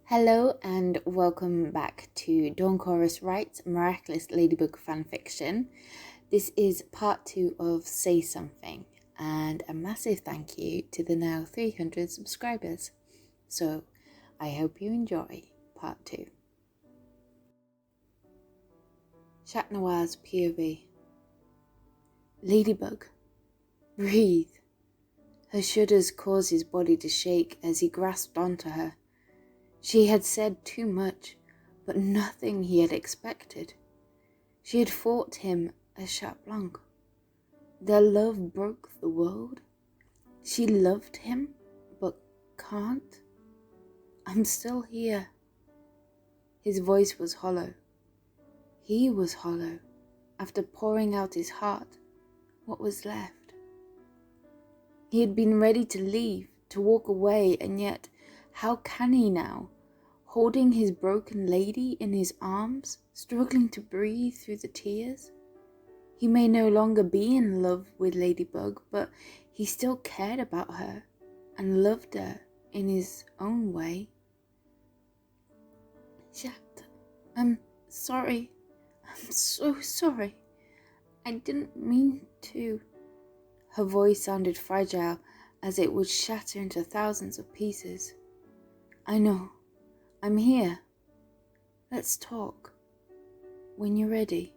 Hello and welcome back to Dawn Chorus Writes Miraculous Ladybug fanfiction. This is part 2 of Say Something, and a massive thank you to the now 300 subscribers. So I hope you enjoy part 2. Chat Noir's POV. Ladybug, breathe. Her shudders caused his body to shake as he grasped onto her. She had said too much, but nothing he had expected. She had fought him as Chat Blanc. Their love broke the world. She loved him, but can't. I'm still here. His voice was hollow. He was hollow. After pouring out his heart, what was left? He had been ready to leave, to walk away, and yet, how can he now? Holding his broken lady in his arms, struggling to breathe through the tears? He may no longer be in love with Ladybug, but he still cared about her and loved her in his own way. Chat, I'm sorry. I'm so sorry. I didn't mean to. Her voice sounded fragile, as it would shatter into thousands of pieces. I know. I'm here. Let's talk. When you're ready,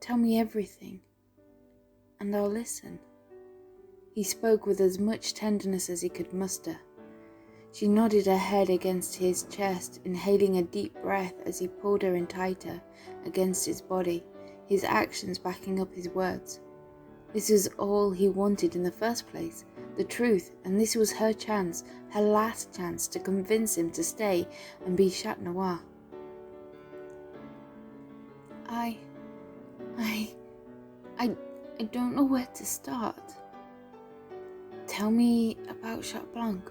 tell me everything, and I'll listen. He spoke with as much tenderness as he could muster. She nodded her head against his chest, inhaling a deep breath as he pulled her in tighter against his body, his actions backing up his words. This was all he wanted in the first place, the truth, and this was her chance, her last chance to convince him to stay and be Chat Noir. I don't know where to start. Tell me about Chat Blanc.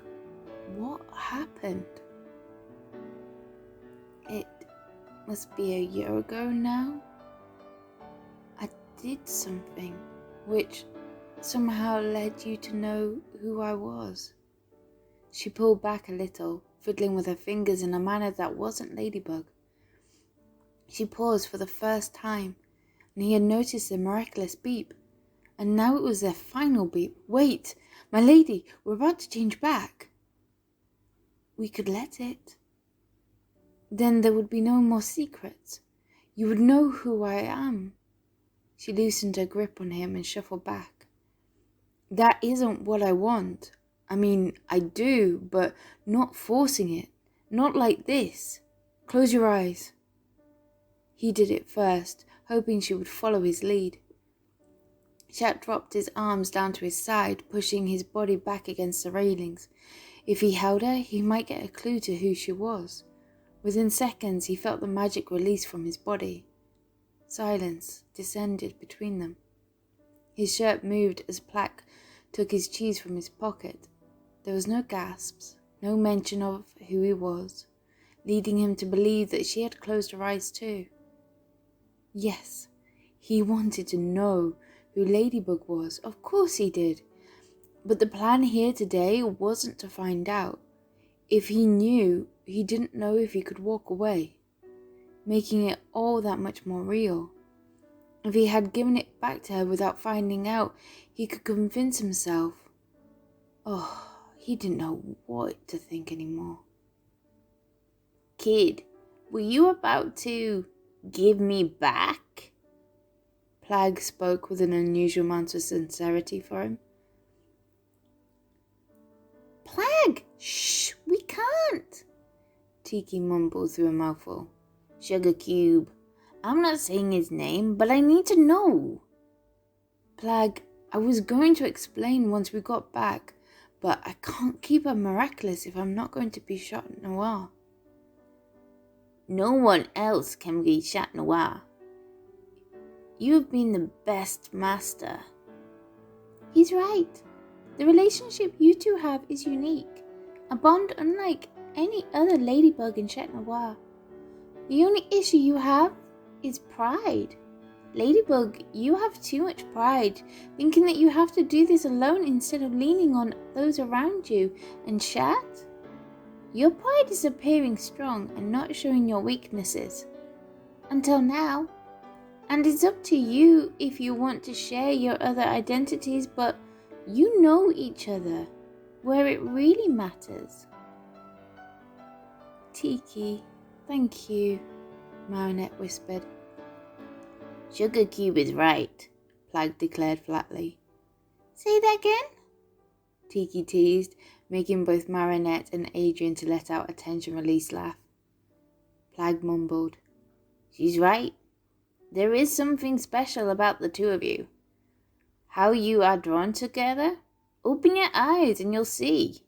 What happened? It must be a year ago now. I did something which somehow led you to know who I was. She pulled back a little, fiddling with her fingers in a manner that wasn't Ladybug. She paused for the first time, and he had noticed the miraculous beep, and now it was their final beep. Wait, my lady, we're about to change back. We could let it. Then there would be no more secrets. You would know who I am. She loosened her grip on him and shuffled back. That isn't what I want. I mean, I do, but not forcing it. Not like this. Close your eyes. He did it first, hoping she would follow his lead. Chat dropped his arms down to his side, pushing his body back against the railings. If he held her, he might get a clue to who she was. Within seconds, he felt the magic release from his body. Silence descended between them. His shirt moved as Plaque took his cheese from his pocket. There was no gasps, no mention of who he was, leading him to believe that she had closed her eyes too. Yes, he wanted to know who Ladybug was. Of course he did. But the plan here today wasn't to find out. If he knew, he didn't know if he could walk away, making it all that much more real. If he had given it back to her without finding out, he could convince himself. Oh, he didn't know what to think anymore. Kid, were you about to give me back? Plague spoke with an unusual amount of sincerity for him. Plague! Shh! We can't! Tiki mumbled through a mouthful. Sugar Cube. I'm not saying his name, but I need to know. Plague, I was going to explain once we got back, but I can't keep her miraculous if I'm not going to be Chat Noir. No one else can be Chat Noir. You have been the best master. He's right. The relationship you two have is unique, a bond unlike any other Ladybug in Chat Noir. The only issue you have is pride. Ladybug, you have too much pride, thinking that you have to do this alone instead of leaning on those around you. And Chat? Your pride is appearing strong and not showing your weaknesses. Until now. And it's up to you if you want to share your other identities, but you know each other, where it really matters. Tiki, thank you, Marinette whispered. Sugar Cube is right, Plag declared flatly. Say that again? Tiki teased, making both Marinette and Adrian to let out a tension-release laugh. Plag mumbled. She's right. There is something special about the two of you. How you are drawn together? Open your eyes and you'll see.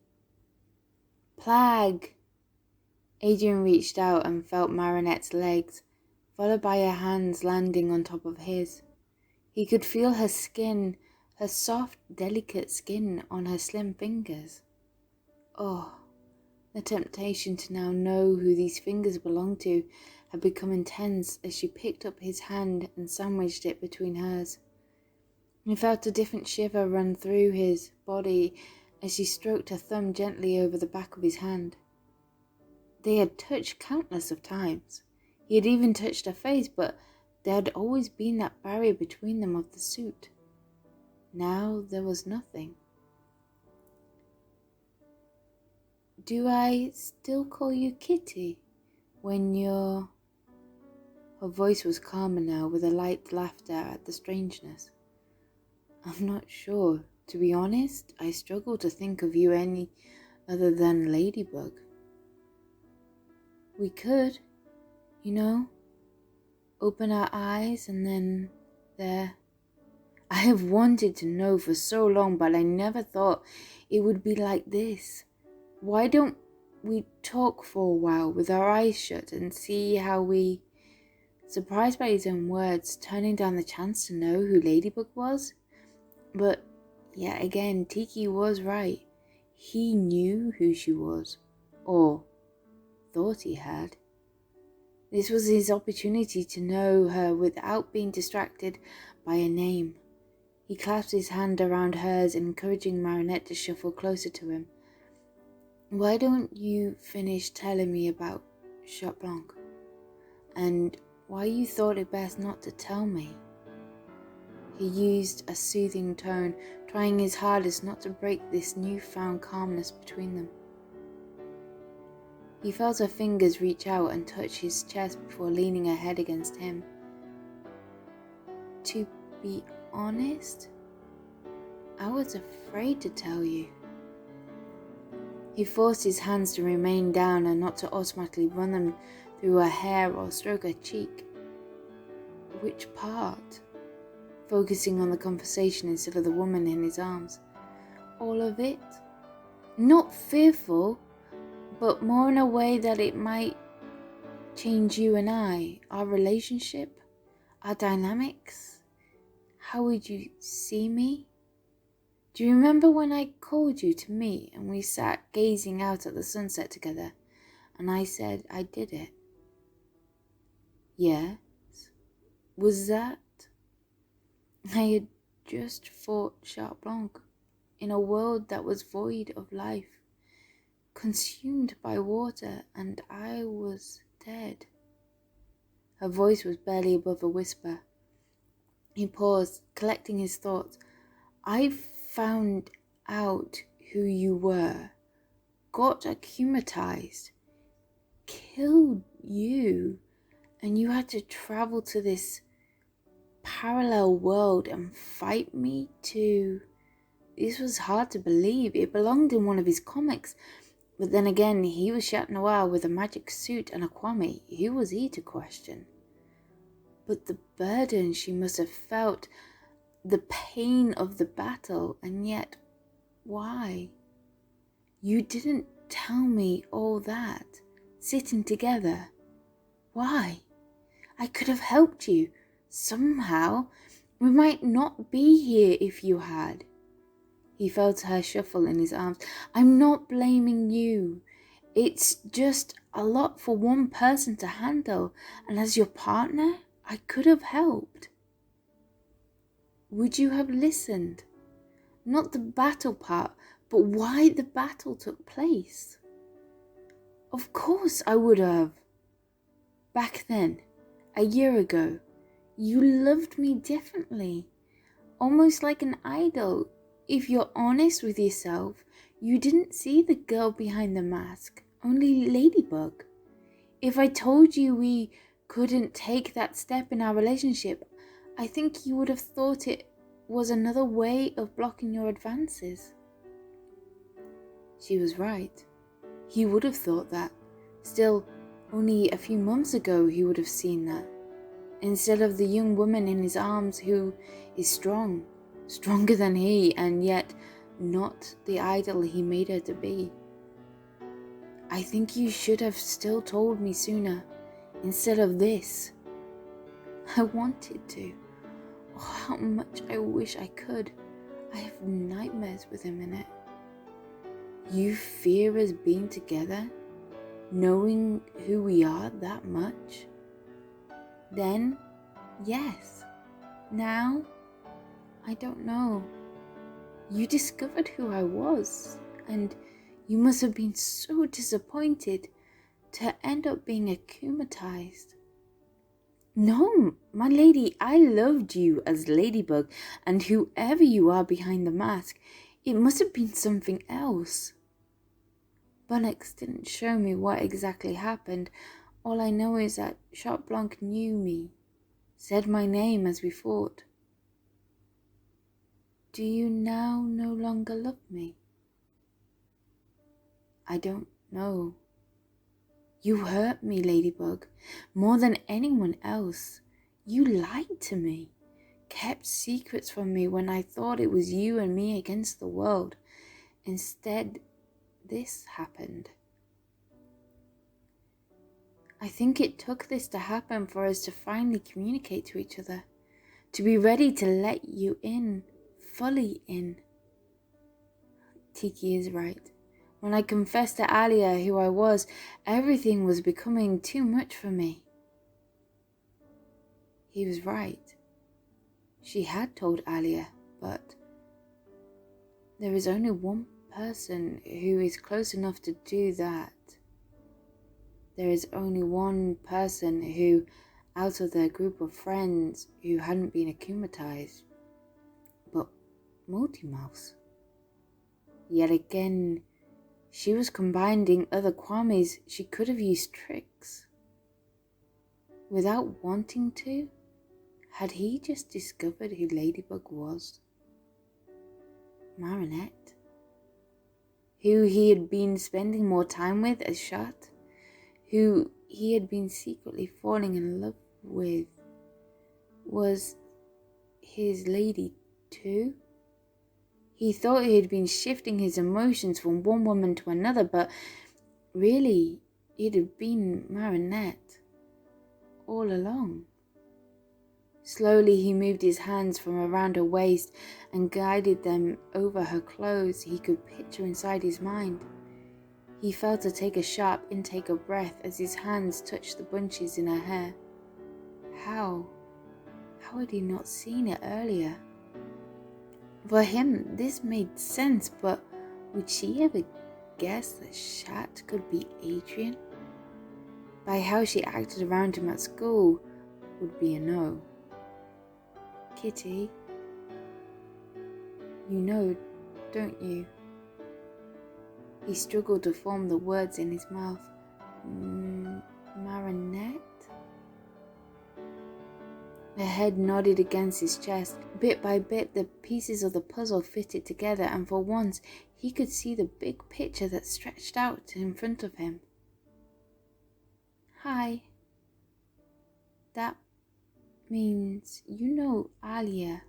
Plag. Adrian reached out and felt Marinette's legs, followed by her hands landing on top of his. He could feel her skin, her soft, delicate skin on her slim fingers. Oh, the temptation to now know who these fingers belonged to had become intense as she picked up his hand and sandwiched it between hers. He felt a different shiver run through his body as she stroked her thumb gently over the back of his hand. They had touched countless of times. He had even touched her face, but there had always been that barrier between them of the suit. Now there was nothing. Do I still call you Kitty when you're... Her voice was calmer now, with a light laughter at the strangeness. I'm not sure. To be honest, I struggle to think of you any other than Ladybug. We could, open our eyes and then there. I have wanted to know for so long, but I never thought it would be like this. Why don't we talk for a while with our eyes shut and see how we... Surprised by his own words, turning down the chance to know who Ladybug was. But yet again, Tiki was right. He knew who she was, or thought he had. This was his opportunity to know her without being distracted by a name. He clasped his hand around hers, encouraging Marinette to shuffle closer to him. Why don't you finish telling me about Chat Blanc? And why you thought it best not to tell me? He used a soothing tone, trying his hardest not to break this newfound calmness between them. He felt her fingers reach out and touch his chest before leaning her head against him. To be honest, I was afraid to tell you. He forced his hands to remain down and not to automatically run them through her hair or stroke her cheek. Which part? Focusing on the conversation instead of the woman in his arms. All of it? Not fearful, but more in a way that it might change you and I, our relationship, our dynamics. How would you see me? Do you remember when I called you to meet and we sat gazing out at the sunset together and I said I did it? Yes. Was that? I had just fought Chat Blanc in a world that was void of life, consumed by water, and I was dead. Her voice was barely above a whisper. He paused, collecting his thoughts. I found out who you were, got acclimatized, killed you, and you had to travel to this parallel world and fight me too. This was hard to believe. It belonged in one of his comics. But then again, he was Chat Noir with a magic suit and a kwame. Who was he to question? But the burden she must have felt, the pain of the battle, and yet, why? You didn't tell me all that, sitting together. Why? I could have helped you. Somehow, we might not be here if you had. He felt her shuffle in his arms. I'm not blaming you. It's just a lot for one person to handle, and as your partner, I could have helped. Would you have listened? Not the battle part, but why the battle took place. Of course I would have. Back then, a year ago, you loved me differently, almost like an idol. If you're honest with yourself, you didn't see the girl behind the mask, only Ladybug. If I told you we couldn't take that step in our relationship, I think you would have thought it was another way of blocking your advances. She was right. He would have thought that. Still, only a few months ago he would have seen that. Instead of the young woman in his arms who is strong, stronger than he, and yet not the idol he made her to be. I think you should have still told me sooner, instead of this. I wanted to. Oh, how much I wish I could. I have nightmares with him in it. You fear us being together, knowing who we are that much? Then, yes. Now, I don't know. You discovered who I was, and you must have been so disappointed to end up being akumatized. No, my lady, I loved you as Ladybug, and whoever you are behind the mask, it must have been something else. Bunnox didn't show me what exactly happened. All I know is that Shot Blanc knew me, said my name as we fought. Do you now no longer love me? I don't know. You hurt me, Ladybug, more than anyone else. You lied to me, kept secrets from me when I thought it was you and me against the world. Instead, this happened. I think it took this to happen for us to finally communicate to each other, to be ready to let you in, fully in. Tiki is right. When I confessed to Alia who I was, everything was becoming too much for me. He was right. She had told Alia, but there is only one person who is close enough to do that. There is only one person who, out of their group of friends, who hadn't been akumatized, but Multimouse. Yet again, she was combining other Kwames. She could have used tricks. Without wanting to, had he just discovered who Ladybug was? Marinette, who he had been spending more time with as Shot, who he had been secretly falling in love with, was his lady too? He thought he had been shifting his emotions from one woman to another, but really, it had been Marinette all along. Slowly he moved his hands from around her waist and guided them over her clothes he could picture inside his mind. He felt her take a sharp intake of breath as his hands touched the bunches in her hair. How had he not seen it earlier? For him, this made sense, but would she ever guess that Shat could be Adrian? By how she acted around him at school, would be a no. Kitty, you know, don't you? He struggled to form the words in his mouth. Marinette? Her head nodded against his chest. Bit by bit, the pieces of the puzzle fitted together, and for once, he could see the big picture that stretched out in front of him. Hi. That means you know Alia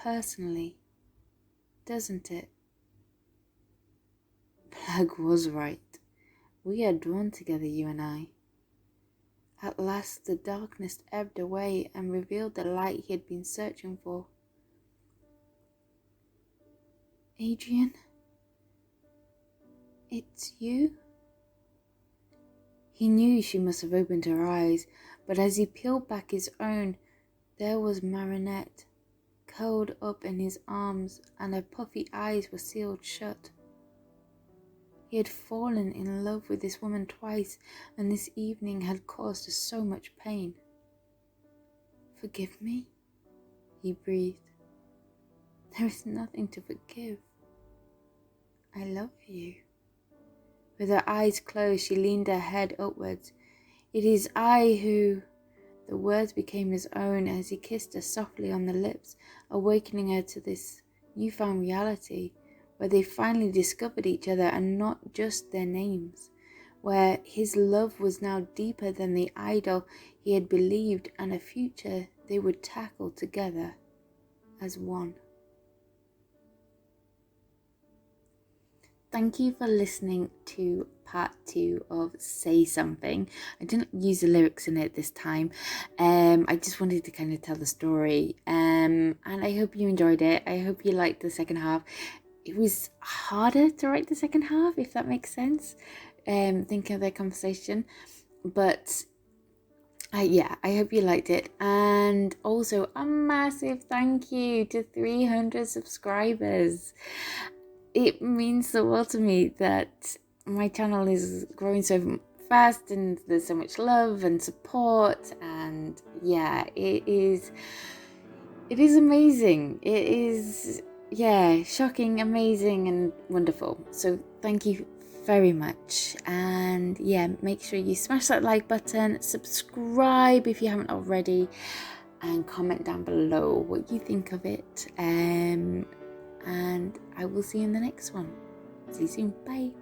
personally, doesn't it? Plag was right. We are drawn together, you and I. At last the darkness ebbed away and revealed the light he had been searching for. Adrian? It's you? He knew she must have opened her eyes, but as he peeled back his own, there was Marinette, curled up in his arms, and her puffy eyes were sealed shut. He had fallen in love with this woman twice, and this evening had caused us so much pain. "Forgive me?" he breathed. "There is nothing to forgive. I love you." With her eyes closed, she leaned her head upwards. "It is I who—" The words became his own as he kissed her softly on the lips, awakening her to this newfound reality, where they finally discovered each other and not just their names, where his love was now deeper than the idol he had believed, and a future they would tackle together as one. Thank you for listening to part 2 of Say Something. I didn't use the lyrics in it this time. I just wanted to kind of tell the story. And I hope you enjoyed it. I hope you liked the second half. It was harder to write the second half, if that makes sense. Thinking of their conversation. But yeah, I hope you liked it. And also a massive thank you to 300 subscribers. It means the world to me that my channel is growing so fast and there's so much love and support, and yeah, it is amazing. It is, yeah, shocking, amazing and wonderful. So thank you very much, and yeah, make sure you smash that like button, subscribe if you haven't already, and comment down below what you think of it. And I will see you in the next one. See you soon. Bye.